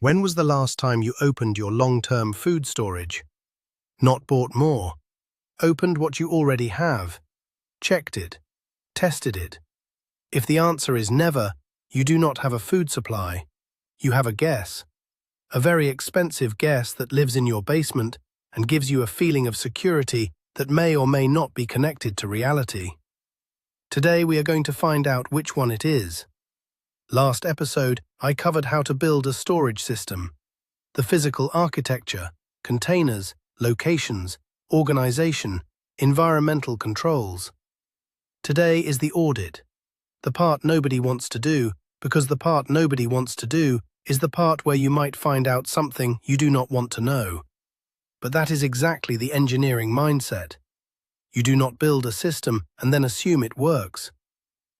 When was the last time you opened your long-term food storage? Not bought more. Opened what you already have. Checked it. Tested it. If the answer is never, you do not have a food supply. You have a guess. A very expensive guess that lives in your basement and gives you a feeling of security that may or may not be connected to reality. Today we are going to find out which one it is. Last episode, I covered how to build a storage system, the physical architecture, containers, locations, organization, environmental controls. Today is the audit, the part nobody wants to do, because the part nobody wants to do is the part where you might find out something you do not want to know. But that is exactly the engineering mindset. You do not build a system and then assume it works.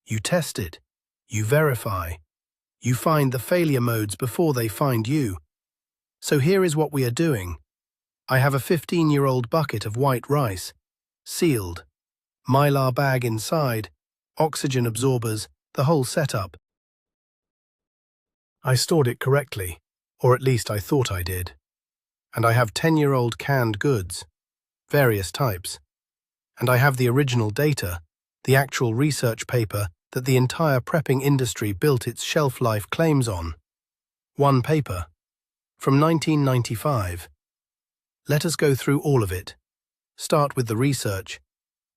You test it. You verify. You find the failure modes before they find you. So here is what we are doing. I have a 15-year-old bucket of white rice, sealed, Mylar bag inside, oxygen absorbers, the whole setup. I stored it correctly, or at least I thought I did. And I have 10-year-old canned goods, various types. And I have the original data, the actual research paper that the entire prepping industry built its shelf life claims on. One paper, from 1995. Let us go through all of it. Start with the research,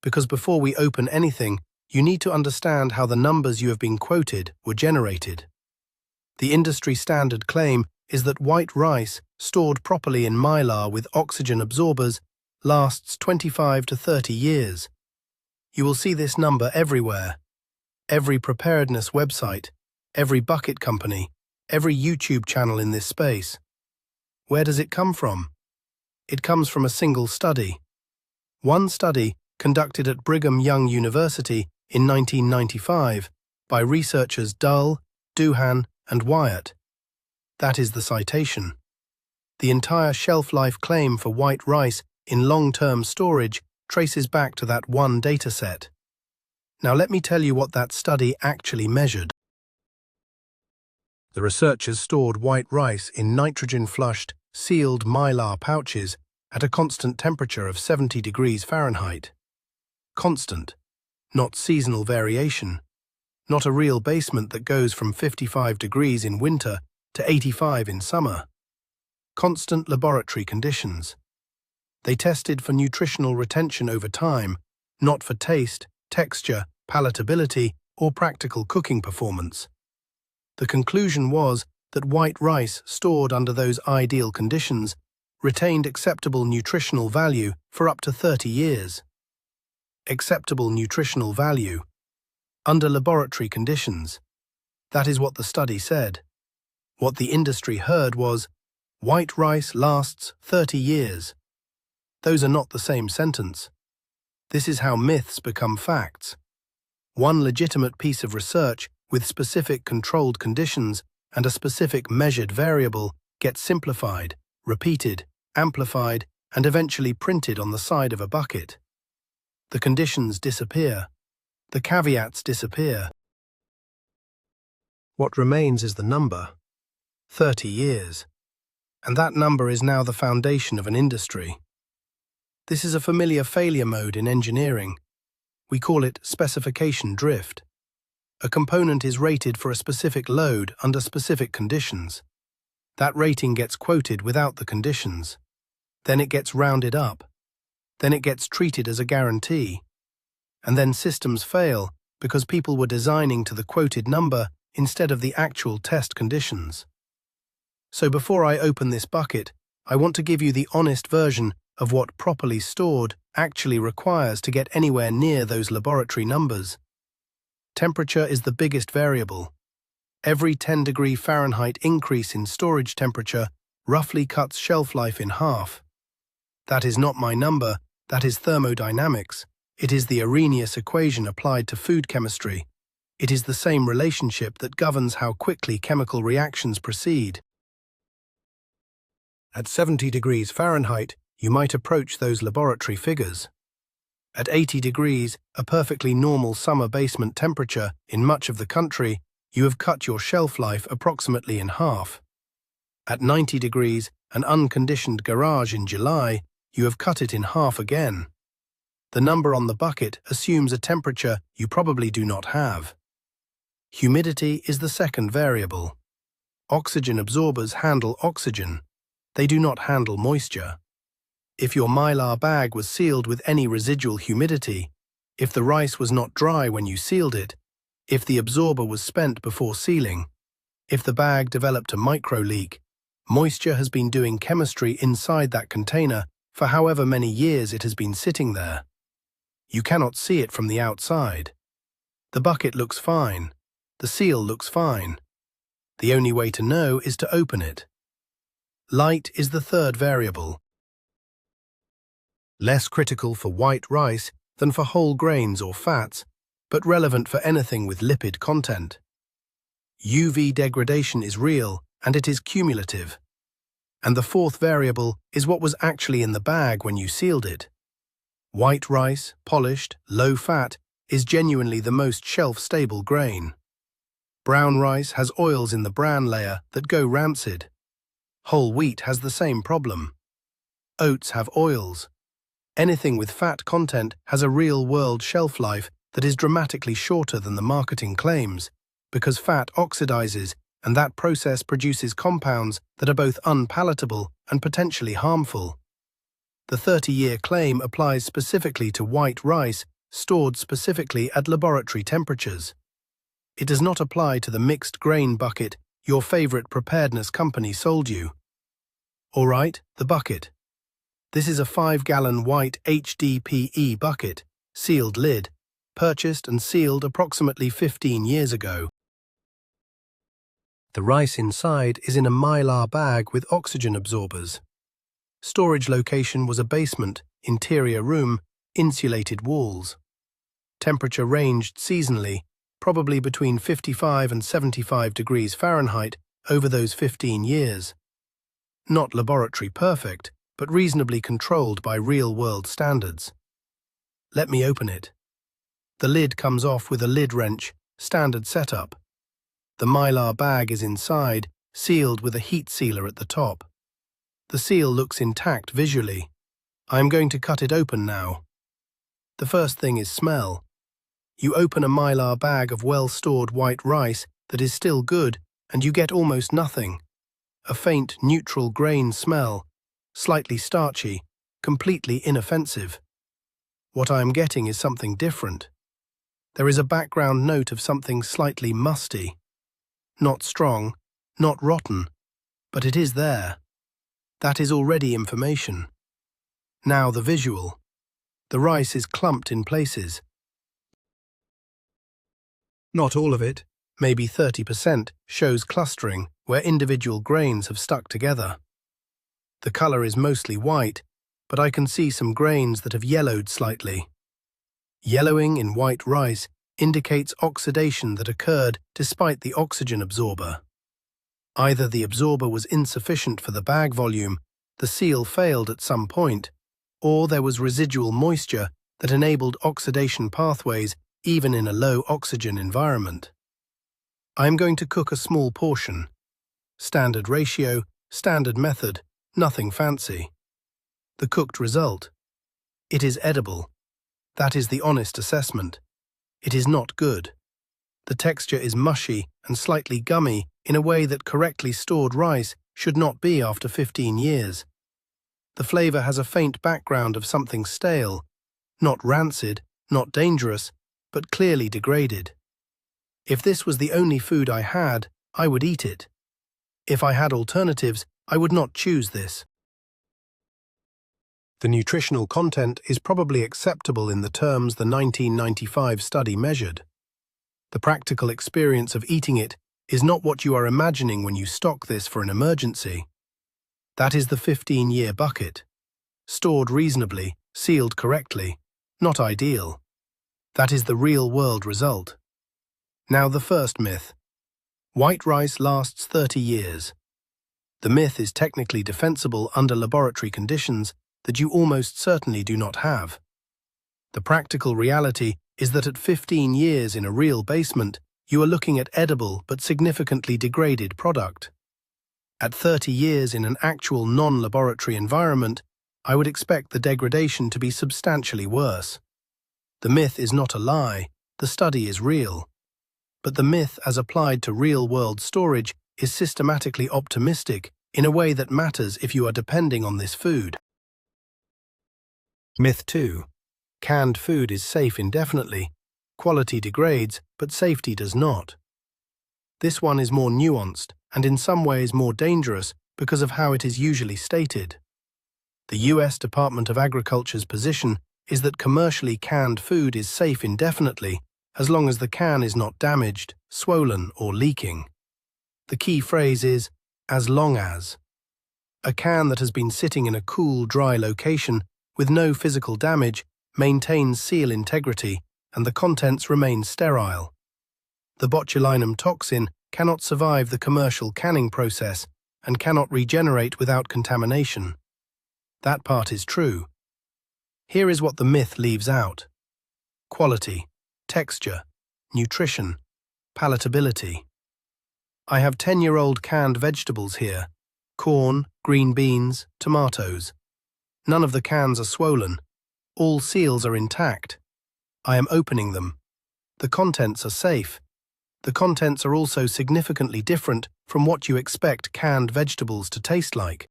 because before we open anything, you need to understand how the numbers you have been quoted were generated. The industry standard claim is that white rice stored properly in Mylar with oxygen absorbers lasts 25 to 30 years. You will see this number everywhere. Every preparedness website, every bucket company, every YouTube channel in this space. Where does it come from? It comes from a single study. One study conducted at Brigham Young University in 1995 by researchers Dull, Doohan, and Wyatt. That is the citation. The entire shelf life claim for white rice in long-term storage traces back to that one dataset. Now let me tell you what that study actually measured. The researchers stored white rice in nitrogen-flushed, sealed Mylar pouches at a constant temperature of 70 degrees Fahrenheit. Constant, not seasonal variation, not a real basement that goes from 55 degrees in winter to 85 in summer. Constant laboratory conditions. They tested for nutritional retention over time, not for taste, texture, palatability, or practical cooking performance. The conclusion was that white rice stored under those ideal conditions retained acceptable nutritional value for up to 30 years. Acceptable nutritional value. Under laboratory conditions. That is what the study said. What the industry heard was, white rice lasts 30 years. Those are not the same sentence. This is how myths become facts. One legitimate piece of research with specific controlled conditions and a specific measured variable gets simplified, repeated, amplified, and eventually printed on the side of a bucket. The conditions disappear. The caveats disappear. What remains is the number, 30 years. And that number is now the foundation of an industry. This is a familiar failure mode in engineering. We call it specification drift. A component is rated for a specific load under specific conditions. That rating gets quoted without the conditions. Then it gets rounded up. Then it gets treated as a guarantee. And then systems fail because people were designing to the quoted number instead of the actual test conditions. So before I open this bucket, I want to give you the honest version of what properly stored actually requires to get anywhere near those laboratory numbers. Temperature is the biggest variable. Every 10-degree Fahrenheit increase in storage temperature roughly cuts shelf life in half. That is not my number, that is thermodynamics. It is the Arrhenius equation applied to food chemistry. It is the same relationship that governs how quickly chemical reactions proceed. At 70 degrees Fahrenheit, you might approach those laboratory figures. At 80 degrees, a perfectly normal summer basement temperature in much of the country, you have cut your shelf life approximately in half. At 90 degrees, an unconditioned garage in July, you have cut it in half again. The number on the bucket assumes a temperature you probably do not have. Humidity is the second variable. Oxygen absorbers handle oxygen. They do not handle moisture. If your Mylar bag was sealed with any residual humidity, if the rice was not dry when you sealed it, if the absorber was spent before sealing, if the bag developed a micro leak, moisture has been doing chemistry inside that container for however many years it has been sitting there. You cannot see it from the outside. The bucket looks fine. The seal looks fine. The only way to know is to open it. Light is the third variable. Less critical for white rice than for whole grains or fats, but relevant for anything with lipid content. UV degradation is real and it is cumulative. And the fourth variable is what was actually in the bag when you sealed it. White rice, polished, low-fat, is genuinely the most shelf-stable grain. Brown rice has oils in the bran layer that go rancid. Whole wheat has the same problem. Oats have oils. Anything with fat content has a real-world shelf life that is dramatically shorter than the marketing claims, because fat oxidizes and that process produces compounds that are both unpalatable and potentially harmful. The 30-year claim applies specifically to white rice stored specifically at laboratory temperatures. It does not apply to the mixed grain bucket your favorite preparedness company sold you. All right, the bucket. This is a 5-gallon white HDPE bucket, sealed lid, purchased and sealed approximately 15 years ago. The rice inside is in a Mylar bag with oxygen absorbers. Storage location was a basement, interior room, insulated walls. Temperature ranged seasonally, probably between 55 and 75 degrees Fahrenheit over those 15 years. Not laboratory perfect, but reasonably controlled by real-world standards. Let me open it. The lid comes off with a lid wrench, standard setup. The Mylar bag is inside, sealed with a heat sealer at the top. The seal looks intact visually. I am going to cut it open now. The first thing is smell. You open a Mylar bag of well-stored white rice that is still good, and you get almost nothing. A faint, neutral grain smell, slightly starchy, completely inoffensive. What I am getting is something different. There is a background note of something slightly musty. Not strong, not rotten, but it is there. That is already information. Now the visual. The rice is clumped in places. Not all of it, maybe 30%, shows clustering where individual grains have stuck together. The color is mostly white, but I can see some grains that have yellowed slightly. Yellowing in white rice indicates oxidation that occurred despite the oxygen absorber. Either the absorber was insufficient for the bag volume, the seal failed at some point, or there was residual moisture that enabled oxidation pathways even in a low oxygen environment. I am going to cook a small portion. Standard ratio, standard method, nothing fancy. The cooked result. It is edible. That is the honest assessment. It is not good. The texture is mushy and slightly gummy in a way that correctly stored rice should not be after 15 years. The flavor has a faint background of something stale, not rancid, not dangerous, but clearly degraded. If this was the only food I had, I would eat it. If I had alternatives, I would not choose this. The nutritional content is probably acceptable in the terms the 1995 study measured. The practical experience of eating it is not what you are imagining when you stock this for an emergency. That is the 15-year bucket. Stored reasonably, sealed correctly, not ideal. That is the real-world result. Now the first myth. White rice lasts 30 years. The myth is technically defensible under laboratory conditions that you almost certainly do not have. The practical reality is that at 15 years in a real basement, you are looking at edible but significantly degraded product. At 30 years in an actual non-laboratory environment, I would expect the degradation to be substantially worse. The myth is not a lie, the study is real. But the myth as applied to real-world storage is systematically optimistic in a way that matters if you are depending on this food. Myth 2. Canned food is safe indefinitely. Quality degrades, but safety does not. This one is more nuanced and in some ways more dangerous because of how it is usually stated. The US Department of Agriculture's position is that commercially canned food is safe indefinitely as long as the can is not damaged, swollen, or leaking. The key phrase is, as long as. A can that has been sitting in a cool, dry location with no physical damage maintains seal integrity and the contents remain sterile. The botulinum toxin cannot survive the commercial canning process and cannot regenerate without contamination. That part is true. Here is what the myth leaves out: quality, texture, nutrition, palatability. I have 10-year-old canned vegetables here: corn, green beans, tomatoes. None of the cans are swollen. All seals are intact. I am opening them. The contents are safe. The contents are also significantly different from what you expect canned vegetables to taste like.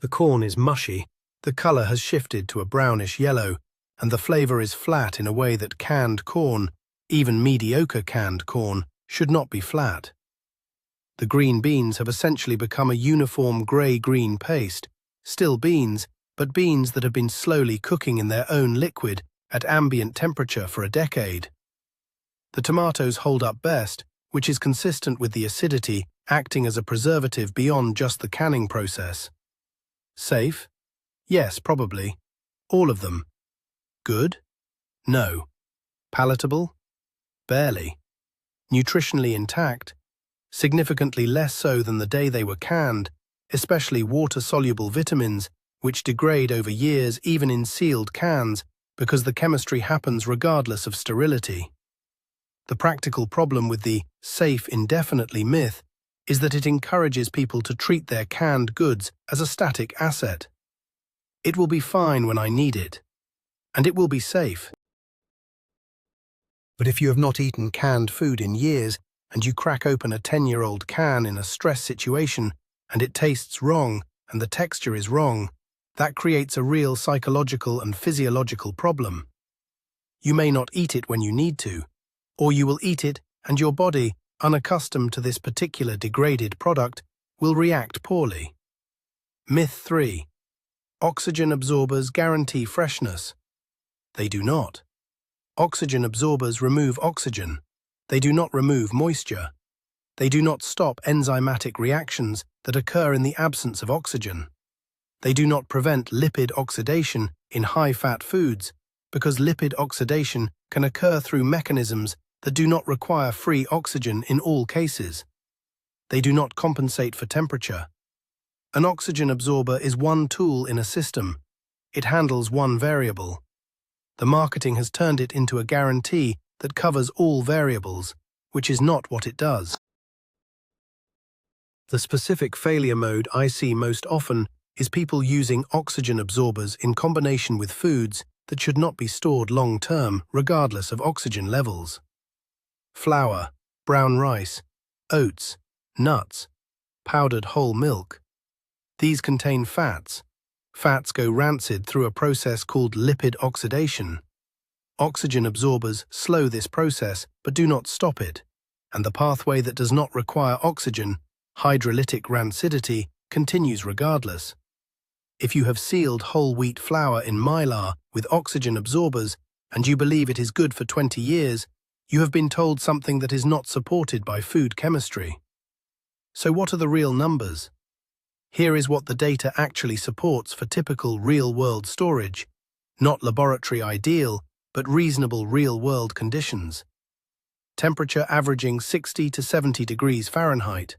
The corn is mushy, the color has shifted to a brownish yellow, and the flavor is flat in a way that canned corn, even mediocre canned corn, should not be flat. The green beans have essentially become a uniform gray-green paste, still beans, but beans that have been slowly cooking in their own liquid at ambient temperature for a decade. The tomatoes hold up best, which is consistent with the acidity acting as a preservative beyond just the canning process. Safe? Yes, probably. All of them. Good? No. Palatable? Barely. Nutritionally intact? Significantly less so than the day they were canned, especially water-soluble vitamins, which degrade over years even in sealed cans because the chemistry happens regardless of sterility. The practical problem with the safe indefinitely myth is that it encourages people to treat their canned goods as a static asset. It will be fine when I need it, and it will be safe. But if you have not eaten canned food in years and you crack open a 10-year-old can in a stress situation and it tastes wrong and the texture is wrong, that creates a real psychological and physiological problem. You may not eat it when you need to, or you will eat it and your body, unaccustomed to this particular degraded product, will react poorly. Myth 3. Oxygen absorbers guarantee freshness. They do not. Oxygen absorbers remove oxygen. They do not remove moisture. They do not stop enzymatic reactions that occur in the absence of oxygen. They do not prevent lipid oxidation in high-fat foods, because lipid oxidation can occur through mechanisms that do not require free oxygen in all cases. They do not compensate for temperature. An oxygen absorber is one tool in a system. It handles one variable. The marketing has turned it into a guarantee that covers all variables, which is not what it does. The specific failure mode I see most often is people using oxygen absorbers in combination with foods that should not be stored long-term regardless of oxygen levels. Flour, brown rice, oats, nuts, powdered whole milk. These contain fats. Fats go rancid through a process called lipid oxidation. Oxygen absorbers slow this process but do not stop it, and the pathway that does not require oxygen, hydrolytic rancidity, continues regardless. If you have sealed whole wheat flour in Mylar with oxygen absorbers and you believe it is good for 20 years, you have been told something that is not supported by food chemistry. So what are the real numbers? Here is what the data actually supports for typical real-world storage, not laboratory ideal, but reasonable real-world conditions. Temperature averaging 60 to 70 degrees Fahrenheit.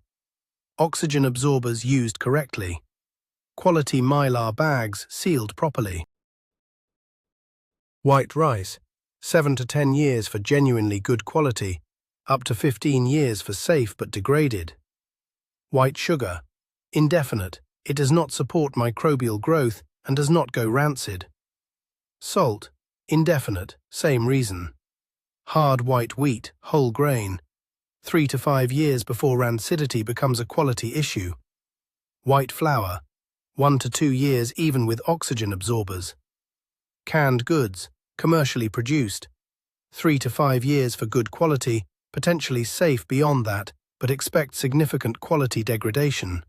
Oxygen absorbers used correctly. Quality Mylar bags sealed properly. White rice, 7 to 10 years for genuinely good quality, up to 15 years for safe but degraded. White sugar, indefinite, it does not support microbial growth and does not go rancid. Salt, indefinite, same reason. Hard white wheat, whole grain, 3 to 5 years before rancidity becomes a quality issue. White flour, 1 to 2 years even with oxygen absorbers. Canned goods, commercially produced, 3 to 5 years for good quality, potentially safe beyond that, but expect significant quality degradation.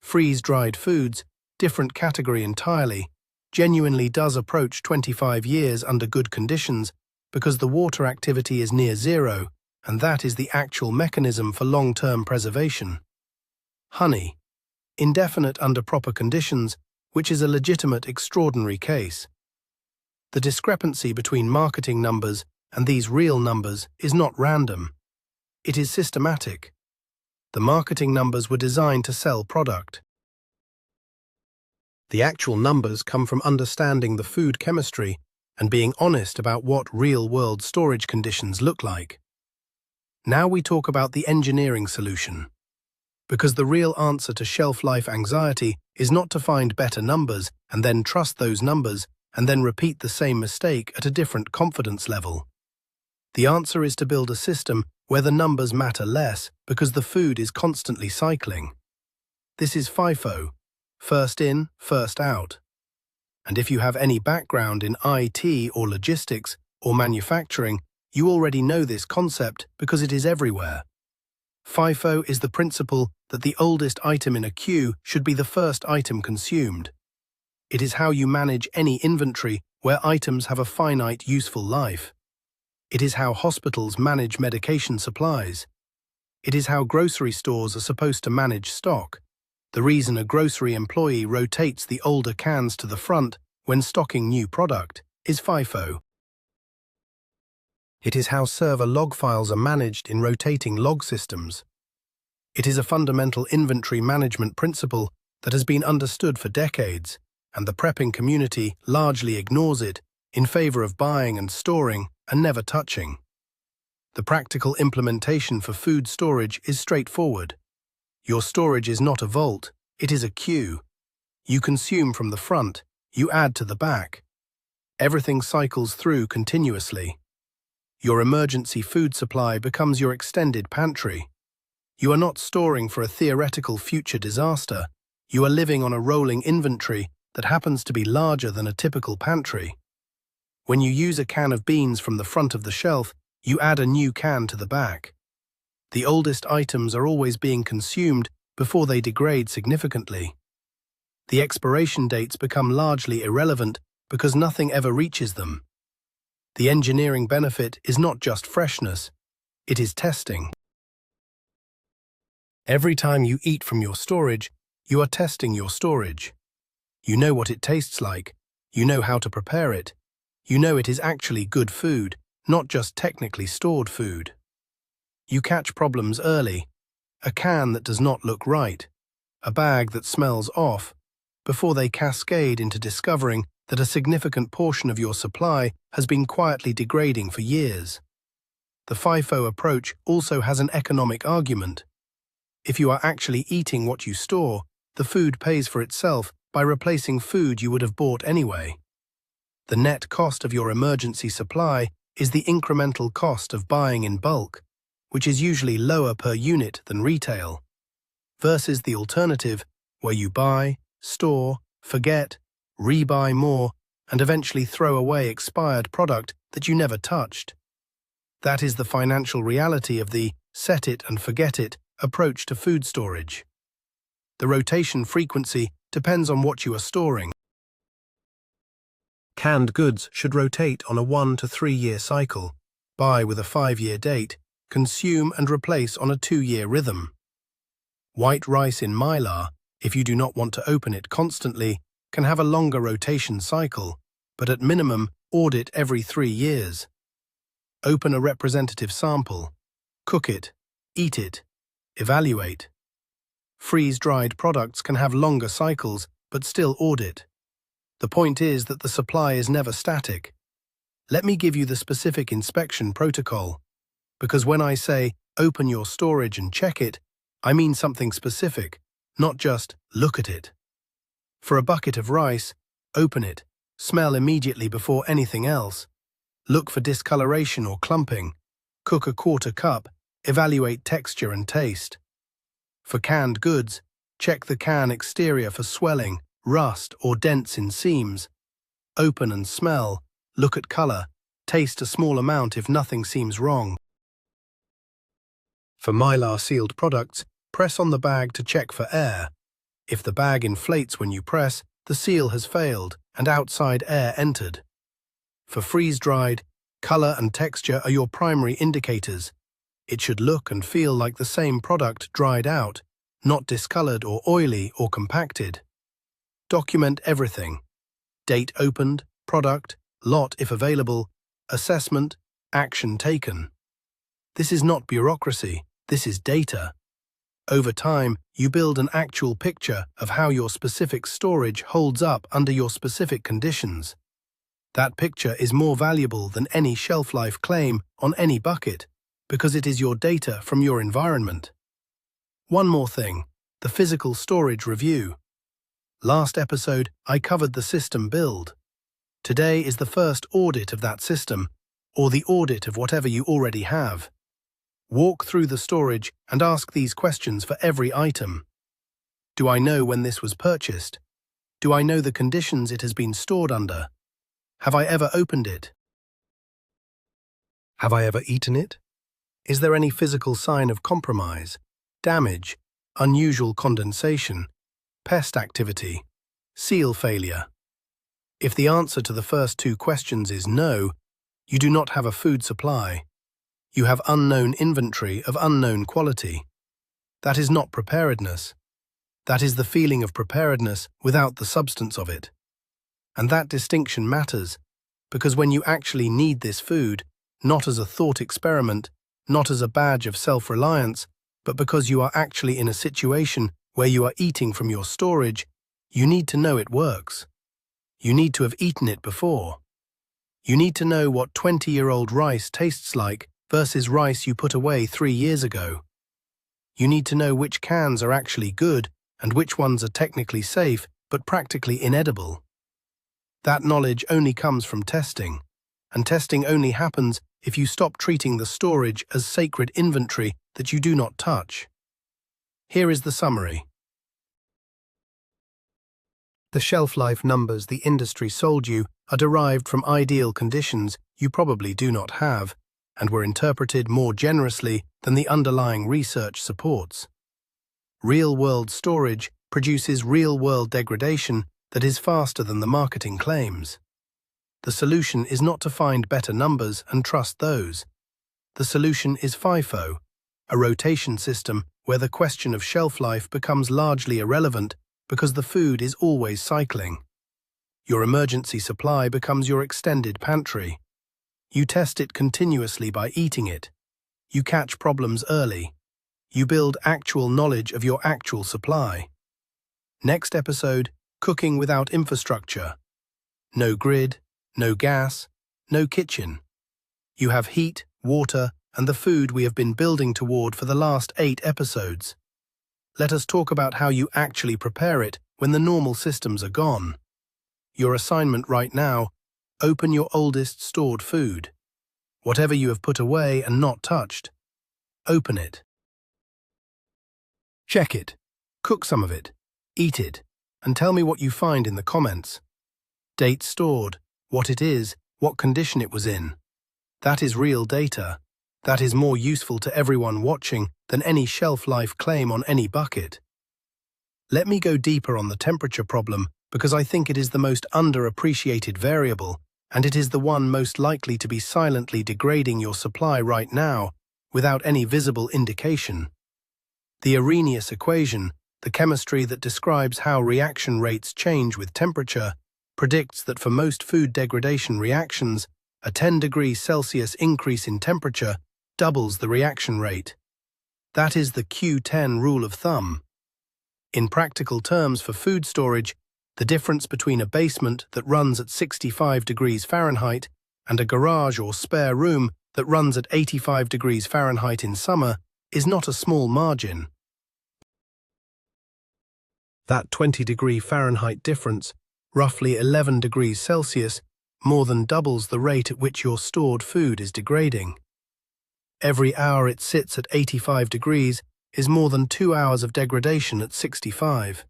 Freeze-dried foods, different category entirely, genuinely does approach 25 years under good conditions because the water activity is near zero, and that is the actual mechanism for long-term preservation. Honey, indefinite under proper conditions, which is a legitimate extraordinary case. The discrepancy between marketing numbers and these real numbers is not random. It is systematic. The marketing numbers were designed to sell product. The actual numbers come from understanding the food chemistry and being honest about what real-world storage conditions look like. Now we talk about the engineering solution. Because the real answer to shelf life anxiety is not to find better numbers and then trust those numbers and then repeat the same mistake at a different confidence level. The answer is to build a system where the numbers matter less because the food is constantly cycling. This is FIFO, first in, first out. And if you have any background in IT or logistics or manufacturing, you already know this concept because it is everywhere. FIFO is the principle that the oldest item in a queue should be the first item consumed. It is how you manage any inventory where items have a finite useful life. It is how hospitals manage medication supplies. It is how grocery stores are supposed to manage stock. The reason a grocery employee rotates the older cans to the front when stocking new product is FIFO. It is how server log files are managed in rotating log systems. It is a fundamental inventory management principle that has been understood for decades, and the prepping community largely ignores it in favor of buying and storing and never touching. The practical implementation for food storage is straightforward. Your storage is not a vault, it is a queue. You consume from the front, you add to the back. Everything cycles through continuously. Your emergency food supply becomes your extended pantry. You are not storing for a theoretical future disaster. You are living on a rolling inventory that happens to be larger than a typical pantry. When you use a can of beans from the front of the shelf, you add a new can to the back. The oldest items are always being consumed before they degrade significantly. The expiration dates become largely irrelevant because nothing ever reaches them. The engineering benefit is not just freshness, it is testing. Every time you eat from your storage, you are testing your storage. You know what it tastes like, you know how to prepare it, you know it is actually good food, not just technically stored food. You catch problems early, a can that does not look right, a bag that smells off, before they cascade into discovering that a significant portion of your supply has been quietly degrading for years. The FIFO approach also has an economic argument. If you are actually eating what you store, the food pays for itself by replacing food you would have bought anyway. The net cost of your emergency supply is the incremental cost of buying in bulk, which is usually lower per unit than retail, versus the alternative where you buy, store, forget, rebuy more, and eventually throw away expired product that you never touched. That is the financial reality of the set it and forget it approach to food storage. The rotation frequency depends on what you are storing. Canned goods should rotate on a 1 to 3 year cycle, buy with a 5-year date, consume and replace on a 2-year rhythm. White rice in Mylar, if you do not want to open it constantly, can have a longer rotation cycle, but at minimum, audit every 3 years. Open a representative sample, cook it, eat it, evaluate. Freeze-dried products can have longer cycles, but still audit. The point is that the supply is never static. Let me give you the specific inspection protocol, because when I say open your storage and check it, I mean something specific, not just look at it. For a bucket of rice, open it, smell immediately before anything else. Look for discoloration or clumping. Cook a quarter cup, evaluate texture and taste. For canned goods, check the can exterior for swelling, rust, or dents in seams. Open and smell, look at color, taste a small amount if nothing seems wrong. For Mylar sealed products, press on the bag to check for air. If the bag inflates when you press, the seal has failed and outside air entered. For freeze-dried, color and texture are your primary indicators. It should look and feel like the same product dried out, not discolored or oily or compacted. Document everything: date opened, product, lot if available, assessment, action taken. This is not bureaucracy, this is data. Over time, you build an actual picture of how your specific storage holds up under your specific conditions. That picture is more valuable than any shelf life claim on any bucket, because it is your data from your environment. One more thing, the physical storage review. Last episode, I covered the system build. Today is the first audit of that system, or the audit of whatever you already have. Walk through the storage and ask these questions for every item. Do I know when this was purchased? Do I know the conditions it has been stored under? Have I ever opened it? Have I ever eaten it? Is there any physical sign of compromise, damage, unusual condensation, pest activity, seal failure? If the answer to the first two questions is no, you do not have a food supply. You have unknown inventory of unknown quality. That is not preparedness. That is the feeling of preparedness without the substance of it. And that distinction matters, because when you actually need this food, not as a thought experiment, not as a badge of self-reliance, but because you are actually in a situation where you are eating from your storage, you need to know it works. You need to have eaten it before. You need to know what 20-year-old rice tastes like versus rice you put away 3 years ago. You need to know which cans are actually good and which ones are technically safe but practically inedible. That knowledge only comes from testing, and testing only happens if you stop treating the storage as sacred inventory that you do not touch. Here is the summary. The shelf life numbers the industry sold you are derived from ideal conditions you probably do not have, and were interpreted more generously than the underlying research supports. Real-world storage produces real-world degradation that is faster than the marketing claims. The solution is not to find better numbers and trust those. The solution is FIFO, a rotation system where the question of shelf life becomes largely irrelevant because the food is always cycling. Your emergency supply becomes your extended pantry. You test it continuously by eating it. You catch problems early. You build actual knowledge of your actual supply. Next episode, cooking without infrastructure. No grid, no gas, no kitchen. You have heat, water, and the food we have been building toward for the last 8 episodes. Let us talk about how you actually prepare it when the normal systems are gone. Your assignment right now: open your oldest stored food. Whatever you have put away and not touched, open it. Check it. Cook some of it. Eat it. And tell me what you find in the comments. Date stored, what it is, what condition it was in. That is real data. That is more useful to everyone watching than any shelf life claim on any bucket. Let me go deeper on the temperature problem because I think it is the most underappreciated variable, and it is the one most likely to be silently degrading your supply right now without any visible indication. The Arrhenius equation, the chemistry that describes how reaction rates change with temperature, predicts that for most food degradation reactions, a 10°C increase in temperature doubles the reaction rate. That is the Q10 rule of thumb. In practical terms for food storage, the difference between a basement that runs at 65 degrees Fahrenheit and a garage or spare room that runs at 85 degrees Fahrenheit in summer is not a small margin. That 20-degree Fahrenheit difference, roughly 11 degrees Celsius, more than doubles the rate at which your stored food is degrading. Every hour it sits at 85 degrees is more than 2 hours of degradation at 65.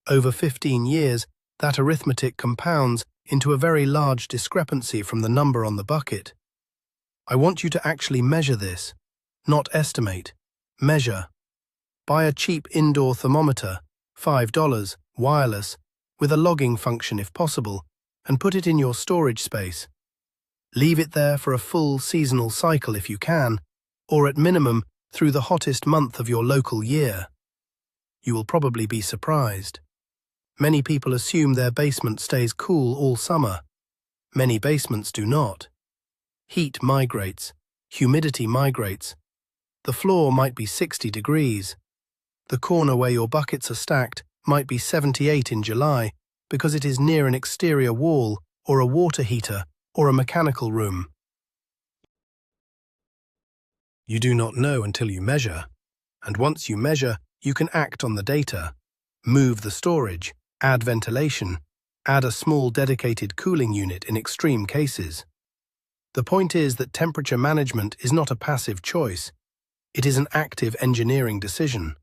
Over 15 years, that arithmetic compounds into a very large discrepancy from the number on the bucket. I want you to actually measure this, not estimate. Measure. Buy a cheap indoor thermometer, $5, wireless, with a logging function if possible, and put it in your storage space. Leave it there for a full seasonal cycle if you can, or at minimum through the hottest month of your local year. You will probably be surprised. Many people assume their basement stays cool all summer. Many basements do not. Heat migrates, humidity migrates. The floor might be 60 degrees. The corner where your buckets are stacked might be 78 in July because it is near an exterior wall or a water heater or a mechanical room. You do not know until you measure, and once you measure, you can act on the data. Move the storage, add ventilation, add a small dedicated cooling unit in extreme cases. The point is that temperature management is not a passive choice. It is an active engineering decision.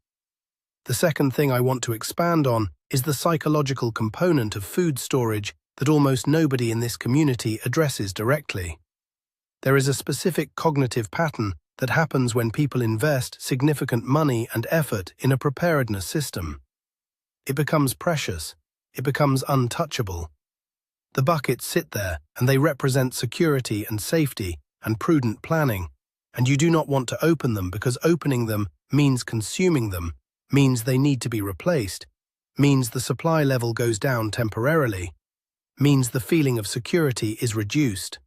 The second thing I want to expand on is the psychological component of food storage that almost nobody in this community addresses directly. There is a specific cognitive pattern that happens when people invest significant money and effort in a preparedness system. It becomes precious. It becomes untouchable. The buckets sit there and they represent security and safety and prudent planning, and you do not want to open them because opening them means consuming them, means they need to be replaced, means the supply level goes down temporarily, means the feeling of security is reduced.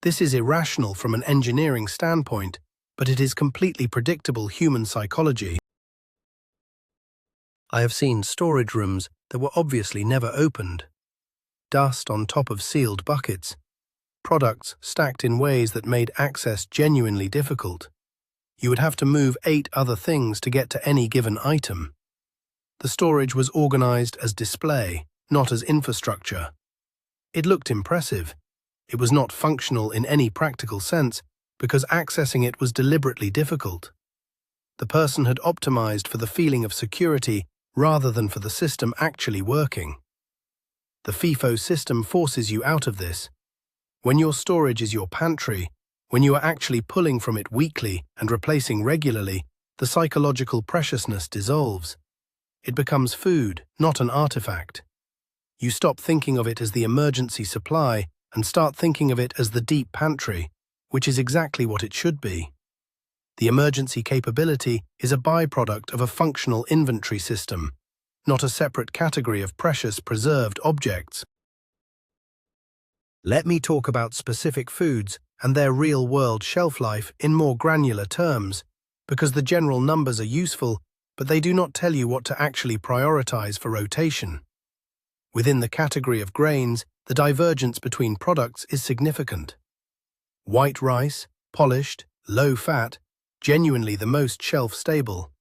This is irrational from an engineering standpoint, but it is completely predictable human psychology. I have seen storage rooms that were obviously never opened. Dust on top of sealed buckets. Products stacked in ways that made access genuinely difficult. You would have to move 8 other things to get to any given item. The storage was organized as display, not as infrastructure. It looked impressive. It was not functional in any practical sense because accessing it was deliberately difficult. The person had optimized for the feeling of security rather than for the system actually working. The FIFO system forces you out of this. When your storage is your pantry, when you are actually pulling from it weekly and replacing regularly, the psychological preciousness dissolves. It becomes food, not an artifact. You stop thinking of it as the emergency supply and start thinking of it as the deep pantry, which is exactly what it should be. The emergency capability is a byproduct of a functional inventory system, not a separate category of precious preserved objects. Let me talk about specific foods and their real-world shelf life in more granular terms, because the general numbers are useful, but they do not tell you what to actually prioritize for rotation. Within the category of grains, the divergence between products is significant. White rice, polished, low-fat, genuinely the most shelf-stable.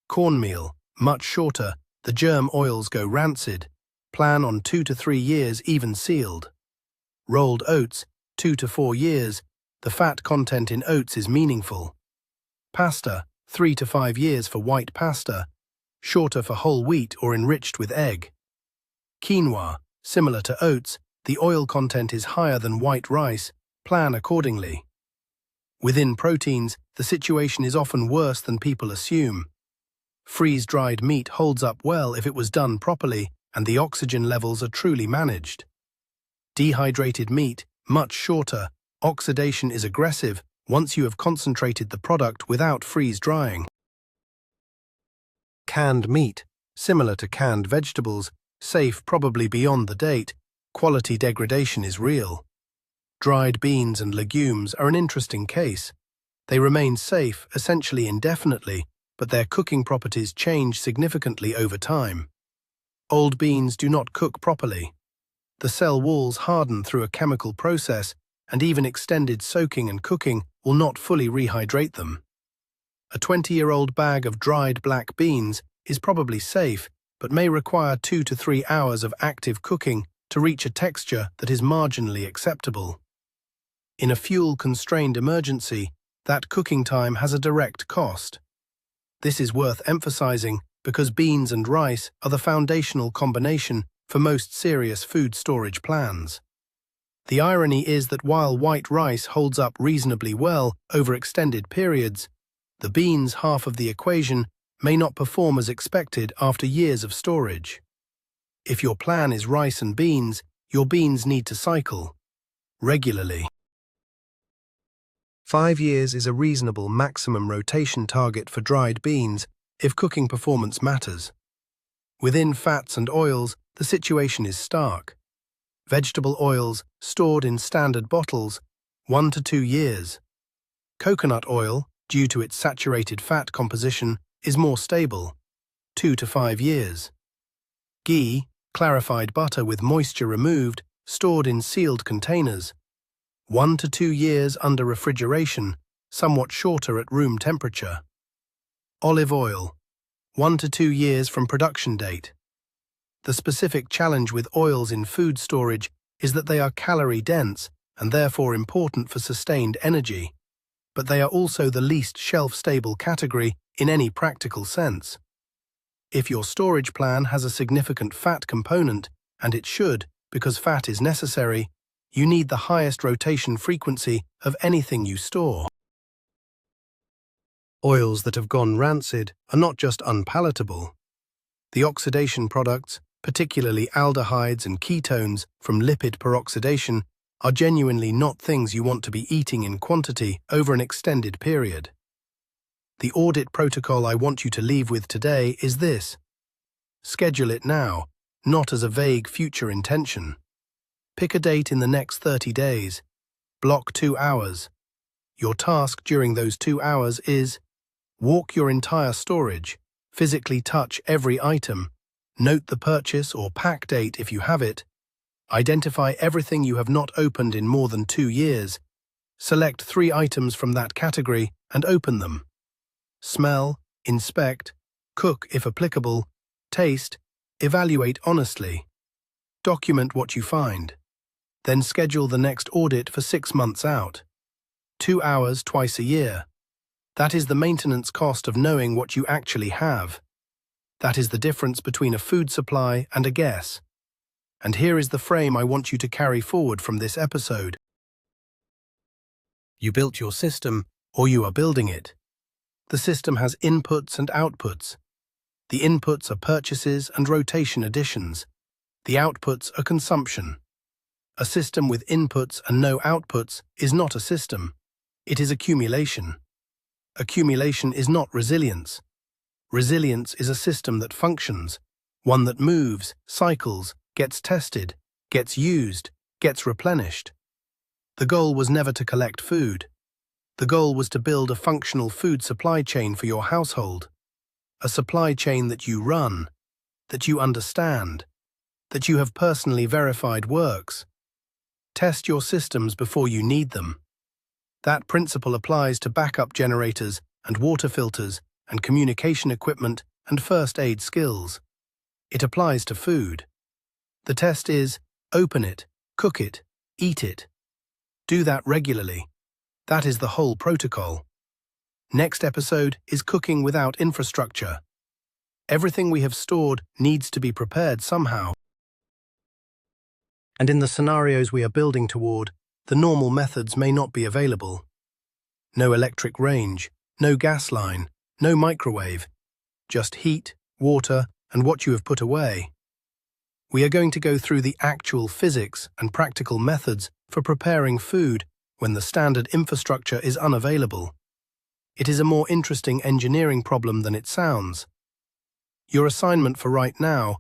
Cornmeal, much shorter, the germ oils go rancid, plan on 2 to 3 years even sealed. Rolled oats, 2 to 4 years, the fat content in oats is meaningful. Pasta, 3 to 5 years for white pasta, shorter for whole wheat or enriched with egg. Quinoa, similar to oats, the oil content is higher than white rice, plan accordingly. Within proteins, the situation is often worse than people assume. Freeze-dried meat holds up well if it was done properly and the oxygen levels are truly managed. Dehydrated meat, much shorter, oxidation is aggressive once you have concentrated the product without freeze-drying. Canned meat, similar to canned vegetables, safe probably beyond the date, quality degradation is real. Dried beans and legumes are an interesting case. They remain safe essentially indefinitely, but their cooking properties change significantly over time. Old beans do not cook properly. The cell walls harden through a chemical process, and even extended soaking and cooking will not fully rehydrate them. A 20-year-old bag of dried black beans is probably safe but may require 2 to 3 hours of active cooking to reach a texture that is marginally acceptable. In a fuel-constrained emergency, that cooking time has a direct cost. This is worth emphasizing because beans and rice are the foundational combination for most serious food storage plans. The irony is that while white rice holds up reasonably well over extended periods, the beans half of the equation may not perform as expected after years of storage. If your plan is rice and beans, your beans need to cycle regularly. 5 years is a reasonable maximum rotation target for dried beans if cooking performance matters. Within fats and oils, the situation is stark. Vegetable oils stored in standard bottles, 1 to 2 years. Coconut oil, due to its saturated fat composition, is more stable, 2 to 5 years. Ghee, clarified butter with moisture removed, stored in sealed containers, 1 to 2 years under refrigeration, somewhat shorter at room temperature. Olive oil, 1 to 2 years from production date. The specific challenge with oils in food storage is that they are calorie-dense and therefore important for sustained energy, but they are also the least shelf-stable category in any practical sense. If your storage plan has a significant fat component, and it should, because fat is necessary, you need the highest rotation frequency of anything you store. Oils that have gone rancid are not just unpalatable. The oxidation products, particularly aldehydes and ketones from lipid peroxidation, are genuinely not things you want to be eating in quantity over an extended period. The audit protocol I want you to leave with today is this. Schedule it now, not as a vague future intention. Pick a date in the next 30 days. Block 2 hours. Your task during those 2 hours is walk your entire storage, physically touch every item, note the purchase or pack date if you have it, identify everything you have not opened in more than 2 years, select 3 items from that category and open them. Smell, inspect, cook if applicable, taste, evaluate honestly. Document what you find. Then schedule the next audit for 6 months out. 2 hours twice a year. That is the maintenance cost of knowing what you actually have. That is the difference between a food supply and a guess. And here is the frame I want you to carry forward from this episode. You built your system, or you are building it. The system has inputs and outputs. The inputs are purchases and rotation additions. The outputs are consumption. A system with inputs and no outputs is not a system. It is accumulation. Accumulation is not resilience. Resilience is a system that functions, one that moves, cycles, gets tested, gets used, gets replenished. The goal was never to collect food. The goal was to build a functional food supply chain for your household. A supply chain that you run, that you understand, that you have personally verified works. Test your systems before you need them. That principle applies to backup generators and water filters and communication equipment and first aid skills. It applies to food. The test is, open it, cook it, eat it. Do that regularly. That is the whole protocol. Next episode is cooking without infrastructure. Everything we have stored needs to be prepared somehow. And in the scenarios we are building toward, the normal methods may not be available. No electric range, no gas line, no microwave, just heat, water, and what you have put away. We are going to go through the actual physics and practical methods for preparing food when the standard infrastructure is unavailable. It is a more interesting engineering problem than it sounds. Your assignment for right now,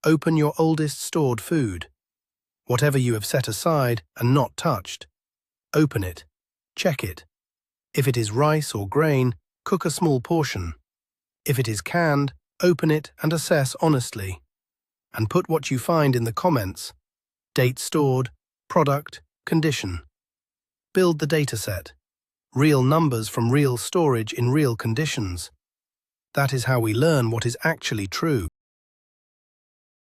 open your oldest stored food. Whatever you have set aside and not touched, open it, check it. If it is rice or grain, cook a small portion. If it is canned, open it and assess honestly. And put what you find in the comments. Date stored, product, condition. Build the dataset. Real numbers from real storage in real conditions. That is how we learn what is actually true.